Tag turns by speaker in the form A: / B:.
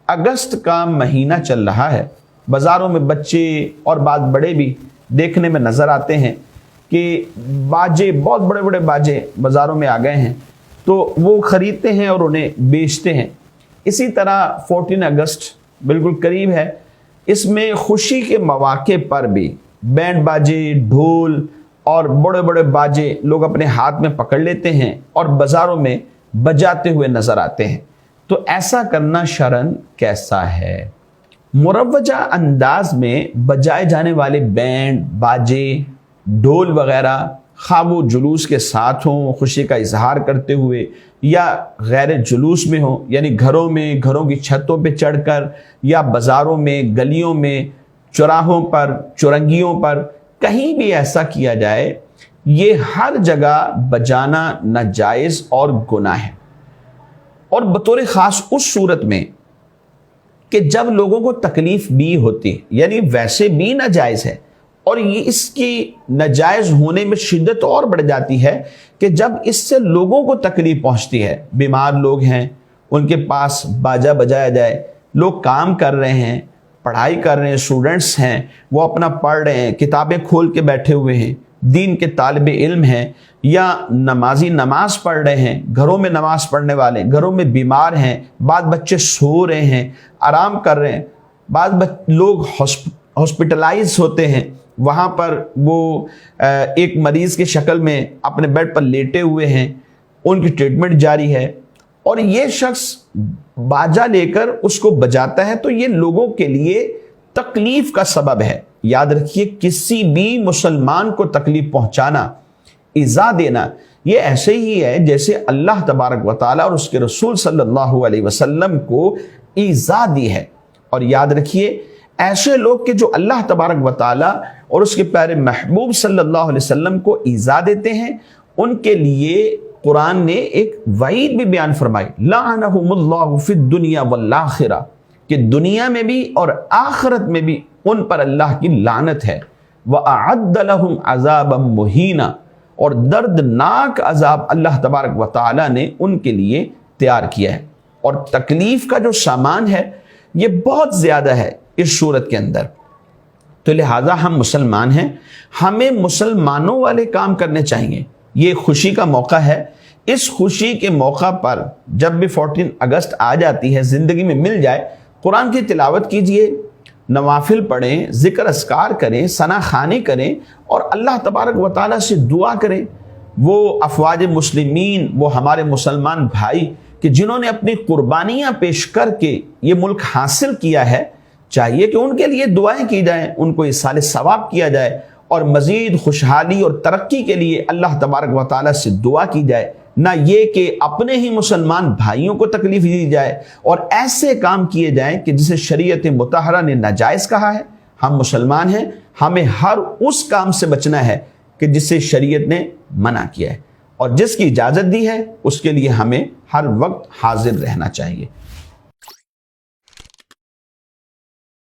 A: اگست کا مہینہ چل رہا ہے، بازاروں میں بچے اور بعض بڑے بھی دیکھنے میں نظر آتے ہیں کہ باجے، بہت بڑے بڑے باجے بازاروں میں آ گئے ہیں، تو وہ خریدتے ہیں اور انہیں بیچتے ہیں۔ اسی طرح 14 اگست بالکل قریب ہے، اس میں خوشی کے مواقع پر بھی بینڈ باجے، ڈھول اور بڑے بڑے باجے لوگ اپنے ہاتھ میں پکڑ لیتے ہیں اور بازاروں میں بجاتے ہوئے نظر آتے ہیں۔ تو ایسا کرنا شرعاً کیسا ہے؟ مروجہ انداز میں بجائے جانے والے بینڈ باجے، ڈھول وغیرہ، خواہ وہ جلوس کے ساتھ ہوں خوشی کا اظہار کرتے ہوئے یا غیر جلوس میں ہوں، یعنی گھروں میں، گھروں کی چھتوں پہ چڑھ کر یا بازاروں میں، گلیوں میں، چوراہوں پر، چورنگیوں پر، کہیں بھی ایسا کیا جائے، یہ ہر جگہ بجانا ناجائز اور گناہ ہے، اور بطور خاص اس صورت میں کہ جب لوگوں کو تکلیف بھی ہوتی، یعنی ویسے بھی ناجائز ہے، اور یہ اس کی ناجائز ہونے میں شدت اور بڑھ جاتی ہے کہ جب اس سے لوگوں کو تکلیف پہنچتی ہے۔ بیمار لوگ ہیں، ان کے پاس باجا بجایا جائے، لوگ کام کر رہے ہیں، پڑھائی کر رہے ہیں، اسٹوڈنٹس ہیں، وہ اپنا پڑھ رہے ہیں، کتابیں کھول کے بیٹھے ہوئے ہیں، دین کے طالب علم ہیں یا نمازی نماز پڑھ رہے ہیں، گھروں میں نماز پڑھنے والے، گھروں میں بیمار ہیں، بعض بچے سو رہے ہیں، آرام کر رہے ہیں، بعض لوگ ہاسپٹلائز ہوتے ہیں، وہاں پر وہ ایک مریض کی شکل میں اپنے بیڈ پر لیٹے ہوئے ہیں، ان کی ٹریٹمنٹ جاری ہے، اور یہ شخص باجا لے کر اس کو بجاتا ہے، تو یہ لوگوں کے لیے تکلیف کا سبب ہے۔ یاد رکھیے، کسی بھی مسلمان کو تکلیف پہنچانا، ایذا دینا، یہ ایسے ہی ہے جیسے اللہ تبارک و تعالیٰ اور اس کے رسول صلی اللہ علیہ وسلم کو ایذا دی ہے۔ اور یاد رکھیے، ایسے لوگ کہ جو اللہ تبارک و تعالیٰ اور اس کے پیارے محبوب صلی اللہ علیہ وسلم کو ایذا دیتے ہیں، ان کے لیے قرآن نے ایک وعید بھی بیان فرمائی، لعنہم اللہ فی الدنیا والآخرہ، کہ دنیا میں بھی اور آخرت میں بھی ان پر اللہ کی لعنت ہے، وَأَعَدَّ لَهُمْ عَذَابًا مُهِينًا، اور دردناک عذاب اللہ تبارک و تعالیٰ نے ان کے لیے تیار کیا ہے۔ اور تکلیف کا جو سامان ہے یہ بہت زیادہ ہے اس صورت کے اندر، تو لہٰذا ہم مسلمان ہیں، ہمیں مسلمانوں والے کام کرنے چاہیے۔ یہ خوشی کا موقع ہے، اس خوشی کے موقع پر جب بھی 14 اگست آ جاتی ہے، زندگی میں مل جائے، قرآن کی تلاوت کیجئے، نوافل پڑھیں، ذکر اذکار کریں، ثنا خوانی کریں، اور اللہ تبارک و تعالیٰ سے دعا کریں۔ وہ افواج مسلمین، وہ ہمارے مسلمان بھائی کہ جنہوں نے اپنی قربانیاں پیش کر کے یہ ملک حاصل کیا ہے، چاہیے کہ ان کے لیے دعائیں کی جائیں، ان کو ایصال ثواب کیا جائے، اور مزید خوشحالی اور ترقی کے لیے اللہ تبارک و تعالیٰ سے دعا کی جائے، نہ یہ کہ اپنے ہی مسلمان بھائیوں کو تکلیف دی جائے اور ایسے کام کیے جائیں کہ جسے شریعت مطہرہ نے ناجائز کہا ہے۔ ہم مسلمان ہیں، ہمیں ہر اس کام سے بچنا ہے کہ جسے شریعت نے منع کیا ہے، اور جس کی اجازت دی ہے اس کے لیے ہمیں ہر وقت حاضر رہنا چاہیے۔